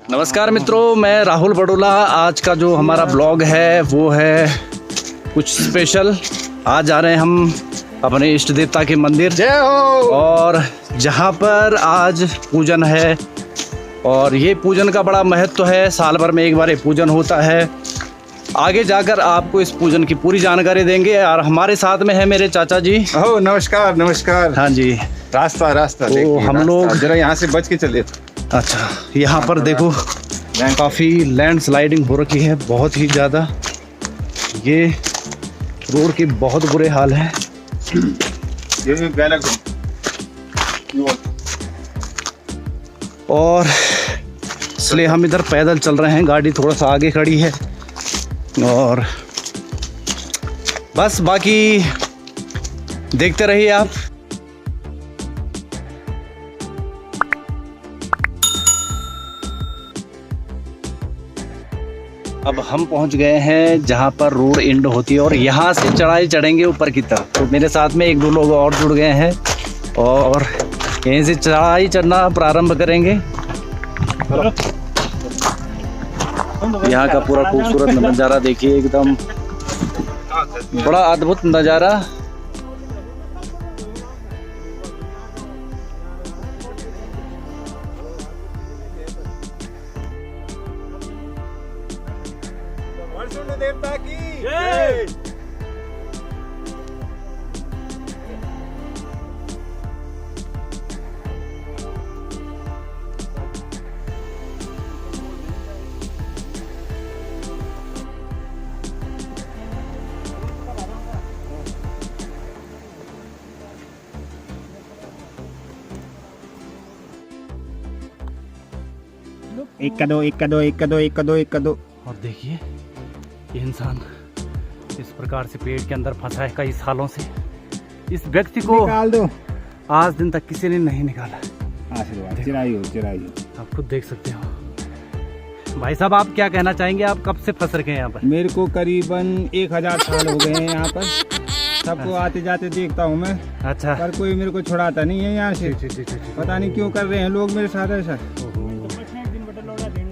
नमस्कार मित्रों, मैं राहुल बडोला। आज का जो हमारा ब्लॉग है वो है कुछ स्पेशल। आज जा रहे हैं हम अपने इष्ट देवता के मंदिर, जय हो। और जहाँ पर आज पूजन है, और ये पूजन का बड़ा महत्व है। साल भर में एक बार ये पूजन होता है। आगे जाकर आपको इस पूजन की पूरी जानकारी देंगे। और हमारे साथ में है मेरे चाचा जी। ओह नमस्कार नमस्कार। हाँ जी, रास्ता तो हम लोग जरा यहाँ से बच के चलिए। अच्छा, यहाँ पर देखो काफ़ी लैंड स्लाइडिंग हो रखी है, बहुत ही ज़्यादा। ये रोड के बहुत बुरे हाल हैं। और इसलिए हम इधर पैदल चल रहे हैं। गाड़ी थोड़ा सा आगे खड़ी है और बस बाकी देखते रहिए आप। अब हम पहुंच गए हैं जहां पर रोड एंड होती है और यहां से चढ़ाई चढ़ेंगे ऊपर की तरफ। तो मेरे साथ में एक दो लोग और जुड़ गए हैं और यहीं से चढ़ाई चढ़ना प्रारंभ करेंगे। यहाँ का पूरा खूबसूरत नज़ारा देखिए, एकदम बड़ा अद्भुत नज़ारा। देवता की जय। एक का दो। और देखिए ये इंसान इस प्रकार से पेड़ के अंदर फंसा है कई सालों से। इस व्यक्ति को निकाल दो। आज दिन तक किसी ने नहीं निकाला। आशीर्वाद चिराई हो। आप खुद देख सकते हो। भाई साहब, आप क्या कहना चाहेंगे? आप कब से फंस रखे हैं यहाँ पर? मेरे को करीबन 1000 साल हो गए हैं यहाँ पर। सबको आते जाते देखता हूँ मैं। अच्छा, पर कोई मेरे को छुड़ाता नहीं है यहाँ से। पता नहीं क्यों कर रहे हैं लोग मेरे साथ ऐसा।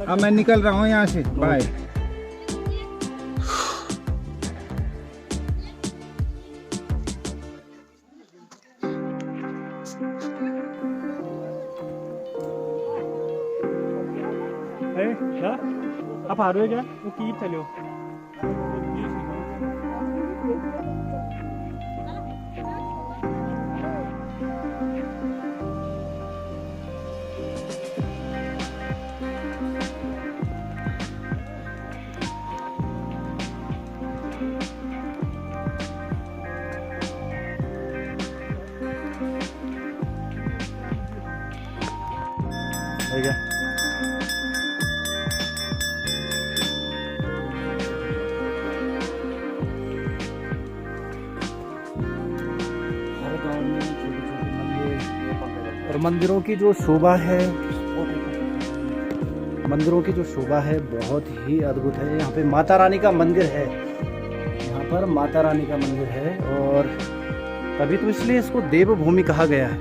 अब मैं निकल रहा हूँ यहाँ से। बाय। आप आ रहे हो क्या? वो कीप चलो। और मंदिरों की जो शोभा है, बहुत ही अद्भुत है। यहाँ पे माता रानी का मंदिर है। यहाँ पर माता रानी का मंदिर है और तभी तो इसलिए इसको देवभूमि कहा गया है,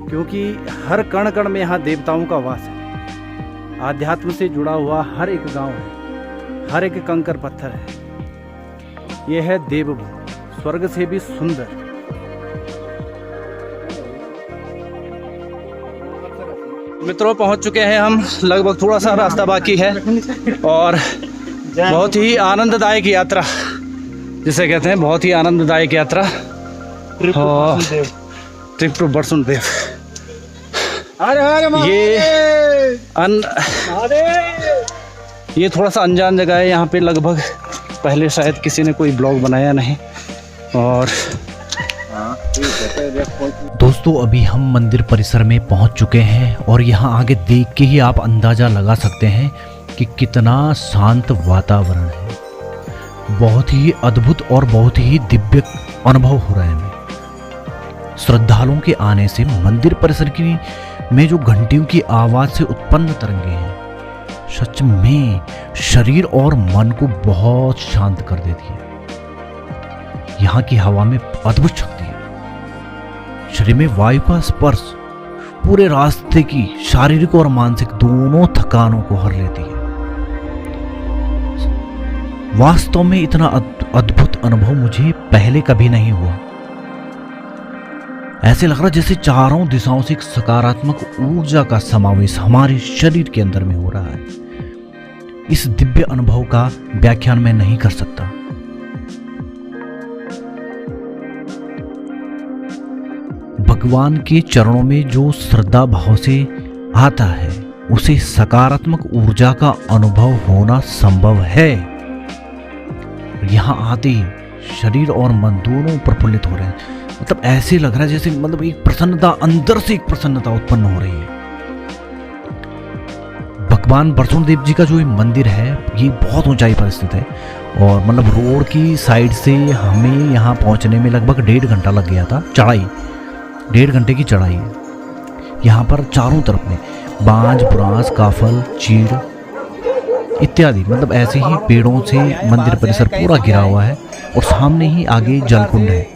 क्योंकि हर कण कण में यहाँ देवताओं का वास है। आध्यात्म से जुड़ा हुआ हर एक गांव है, हर एक कंकर पत्थर है। यह है देवभूमि, स्वर्ग से भी सुंदर। मित्रों, पहुंच चुके हैं हम। लगभग थोड़ा सा रास्ता बाकी है और बहुत ही आनंददायक यात्रा जिसे कहते हैं, बहुत ही आनंददायक यात्रा। Trip to Barsundev. ये थोड़ा सा अनजान जगह है। यहाँ पे लगभग पहले शायद किसी ने कोई ब्लॉग बनाया नहीं। और दोस्तों, अभी हम मंदिर परिसर में पहुंच चुके हैं और यहाँ आगे देख के ही आप अंदाज़ा लगा सकते हैं कि कितना शांत वातावरण है। बहुत ही अद्भुत और बहुत ही दिव्य अनुभव हो रहा है हमें। श्रद्धालुओं के आने से मंदिर परिसर में जो घंटियों की आवाज़ से उत्पन्न तरंगे हैं, सच में शरीर और मन को बहुत शांत कर देती है। यहाँ की हवा में अद्भुत शक्ति है। शरीर में वायु का स्पर्श पूरे रास्ते की शारीरिक और मानसिक दोनों थकानों को हर लेती है। वास्तव में इतना अद्भुत अनुभव मुझे पहले कभी नहीं हुआ। ऐसे लग रहा जैसे चारों दिशाओं से एक सकारात्मक ऊर्जा का समावेश हमारे शरीर के अंदर में हो रहा है। इस दिव्य अनुभव का व्याख्यान मैं नहीं कर सकता। भगवान के चरणों में जो श्रद्धा भाव से आता है उसे सकारात्मक ऊर्जा का अनुभव होना संभव है। यहां आते ही शरीर और मन दोनों प्रफुल्लित हो रहे हैं। मतलब ऐसे लग रहा है जैसे मतलब एक प्रसन्नता, अंदर से एक प्रसन्नता उत्पन्न हो रही है। भगवान बरसुंडदेव जी का जो मंदिर है ये बहुत ऊंचाई पर स्थित है और मतलब रोड की साइड से हमें यहाँ पहुँचने में लगभग 1.5 घंटा लग गया था। चढ़ाई 1.5 घंटे की चढ़ाई है। यहाँ पर चारों तरफ में बांज, बुरांस, काफल, चीड़ इत्यादि मतलब ऐसे ही पेड़ों से मंदिर परिसर पूरा घिरा हुआ है और सामने ही आगे जलकुंड है।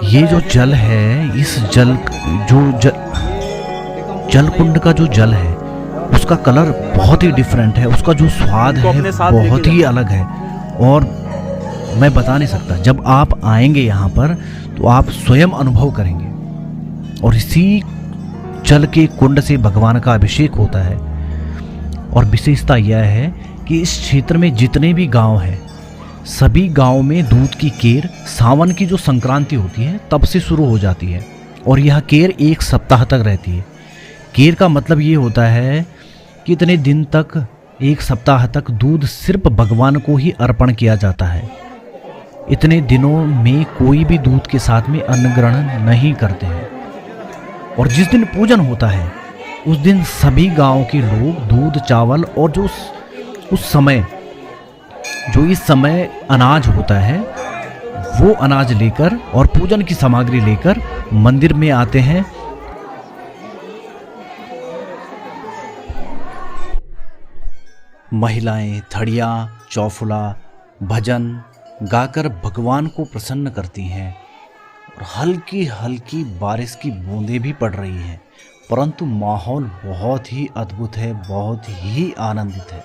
ये जो जल है, इस जलकुंड का जो जल है उसका कलर बहुत ही डिफरेंट है, उसका जो स्वाद है बहुत ही अलग है और मैं बता नहीं सकता। जब आप आएंगे यहाँ पर तो आप स्वयं अनुभव करेंगे। और इसी जल के कुंड से भगवान का अभिषेक होता है। और विशेषता यह है कि इस क्षेत्र में जितने भी गांव हैं सभी गांव में दूध की केर सावन की जो संक्रांति होती है तब से शुरू हो जाती है और यह केर 1 सप्ताह तक रहती है। केर का मतलब ये होता है कि इतने दिन तक, 1 सप्ताह तक दूध सिर्फ भगवान को ही अर्पण किया जाता है। इतने दिनों में कोई भी दूध के साथ में अन्न ग्रहण नहीं करते हैं और जिस दिन पूजन होता है उस दिन सभी गांव के लोग दूध, चावल और जो इस समय अनाज होता है वो अनाज लेकर और पूजन की सामग्री लेकर मंदिर में आते हैं। महिलाएं थड़िया, चौफुला, भजन गाकर भगवान को प्रसन्न करती हैं और हल्की हल्की बारिश की बूंदें भी पड़ रही हैं, परंतु माहौल बहुत ही अद्भुत है, बहुत ही आनंदित है।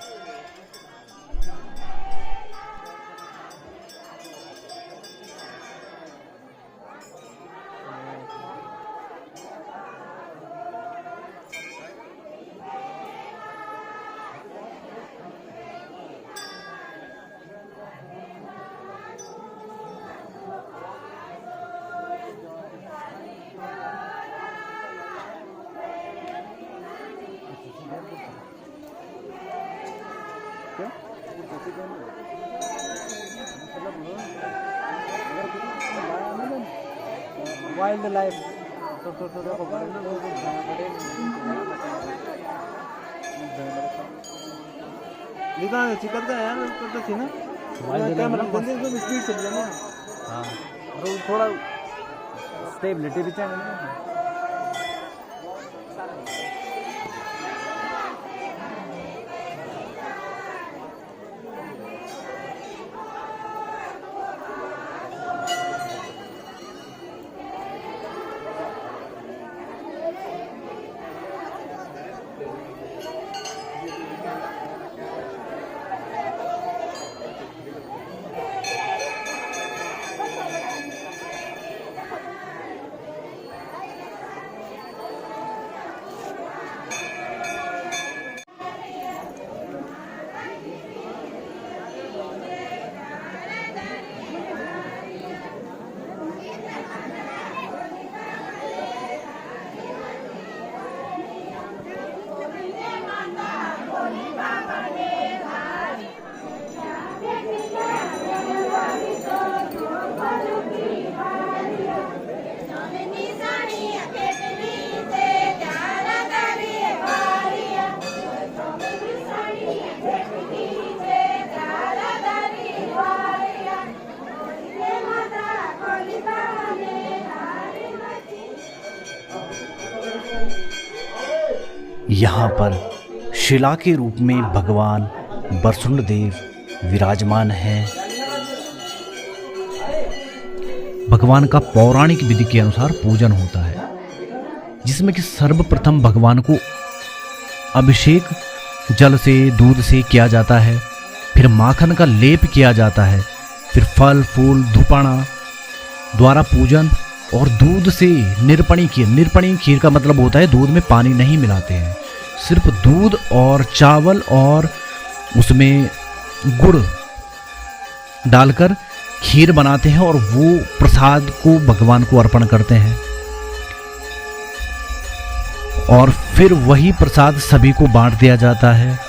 वाइल्ड लाइफ चिकन का यार तो थी ना स्पीड चल रहा है। हाँ थोड़ा स्टेबिलिटी भी चाहिए ना। यहाँ पर शिला के रूप में भगवान बरसुंडदेव विराजमान हैं। भगवान का पौराणिक विधि के अनुसार पूजन होता है जिसमें कि सर्वप्रथम भगवान को अभिषेक जल से दूध से किया जाता है, फिर माखन का लेप किया जाता है, फिर फल फूल धूपाना द्वारा पूजन और दूध से निरपणी खीर। निरपणी खीर का मतलब होता है दूध में पानी नहीं मिलाते हैं, सिर्फ दूध और चावल और उसमें गुड़ डालकर खीर बनाते हैं और वो प्रसाद को भगवान को अर्पण करते हैं और फिर वही प्रसाद सभी को बांट दिया जाता है।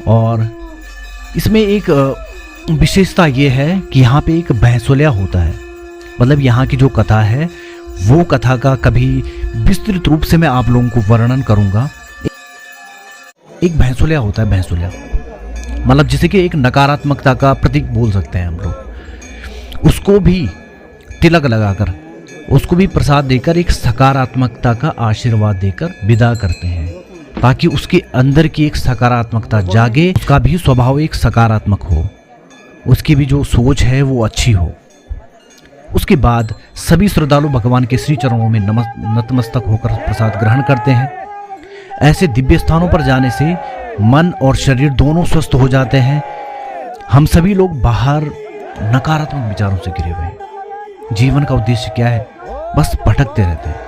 और इसमें एक विशेषता ये है कि यहाँ पे एक भैंसुलिया होता है। मतलब यहाँ की जो कथा है वो कथा का कभी विस्तृत रूप से मैं आप लोगों को वर्णन करूँगा। एक भैंसुलिया होता है, भैंसुलिया मतलब जिसे कि एक नकारात्मकता का प्रतीक बोल सकते हैं हम लोग। उसको भी तिलक लगाकर, उसको भी प्रसाद देकर एक सकारात्मकता का आशीर्वाद देकर विदा करते हैं, ताकि उसके अंदर की एक सकारात्मकता जागे, उसका भी स्वभाव एक सकारात्मक हो, उसकी भी जो सोच है वो अच्छी हो। उसके बाद सभी श्रद्धालु भगवान के श्री चरणों में नतमस्तक होकर प्रसाद ग्रहण करते हैं। ऐसे दिव्य स्थानों पर जाने से मन और शरीर दोनों स्वस्थ हो जाते हैं। हम सभी लोग बाहर नकारात्मक विचारों से घिरे हुए हैं। जीवन का उद्देश्य क्या है? बस भटकते रहते हैं।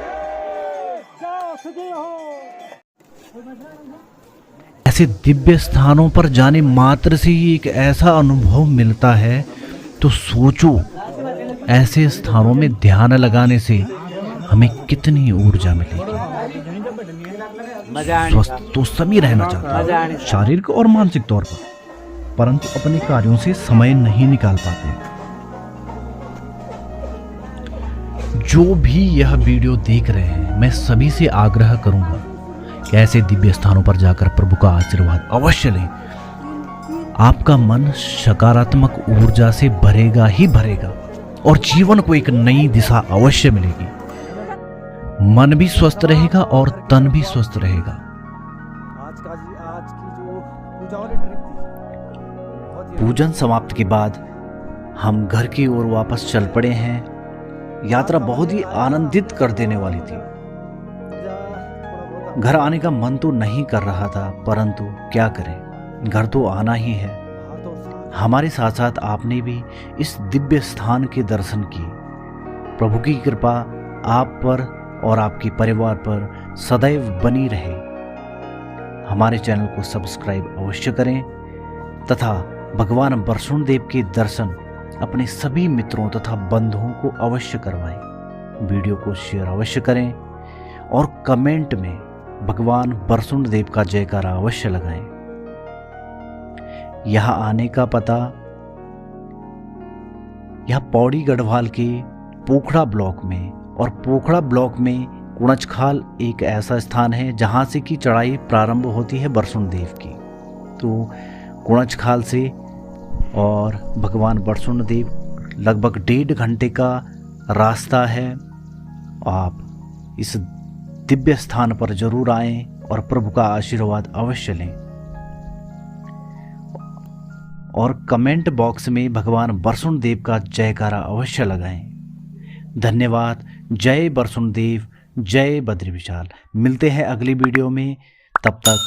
ऐसे दिव्य स्थानों पर जाने मात्र से ही एक ऐसा अनुभव मिलता है, तो सोचो ऐसे स्थानों में ध्यान लगाने से हमें कितनी ऊर्जा मिलेगी। स्वस्थ तो सभी रहना चाहते हैं, शारीरिक और मानसिक तौर पर, परंतु अपने कार्यों से समय नहीं निकाल पाते। जो भी यह वीडियो देख रहे हैं, मैं सभी से आग्रह करूंगा कि ऐसे दिव्य स्थानों पर जाकर प्रभु का आशीर्वाद अवश्य लें। आपका मन सकारात्मक ऊर्जा से भरेगा ही भरेगा और जीवन को एक नई दिशा अवश्य मिलेगी। मन भी स्वस्थ रहेगा और तन भी स्वस्थ रहेगा। आज की जो पूजा वाली ट्रिप थी, पूजन समाप्त के बाद हम घर की ओर वापस चल पड़े हैं। यात्रा बहुत ही आनंदित कर देने वाली थी। घर आने का मन तो नहीं कर रहा था, परंतु क्या करें, घर तो आना ही है। हमारे साथ साथ आपने भी इस दिव्य स्थान के दर्शन किए। प्रभु की कृपा आप पर और आपके परिवार पर सदैव बनी रहे। हमारे चैनल को सब्सक्राइब अवश्य करें तथा भगवान बरसुण देव के दर्शन अपने सभी मित्रों तथा बंधुओं को अवश्य करवाएं। वीडियो को शेयर अवश्य करें और कमेंट में भगवान बरसुण देव का जयकारा अवश्य लगाएं। यहाँ आने का पता, यह पौड़ी गढ़वाल के पोखड़ा ब्लॉक में, और पोखड़ा ब्लॉक में कुणचखाल एक ऐसा स्थान है जहाँ से कि चढ़ाई प्रारंभ होती है बरसुण देव की। तो कुणचखाल से और भगवान बरसुण देव लगभग 1.5 घंटे का रास्ता है। आप इस दिव्य स्थान पर जरूर आएं और प्रभु का आशीर्वाद अवश्य लें और कमेंट बॉक्स में भगवान बरसुण देव का जयकारा अवश्य लगाएं। धन्यवाद। जय बरसुण देव, जय बद्री विशाल। मिलते हैं अगली वीडियो में, तब तक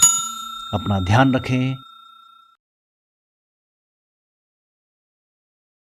अपना ध्यान रखें।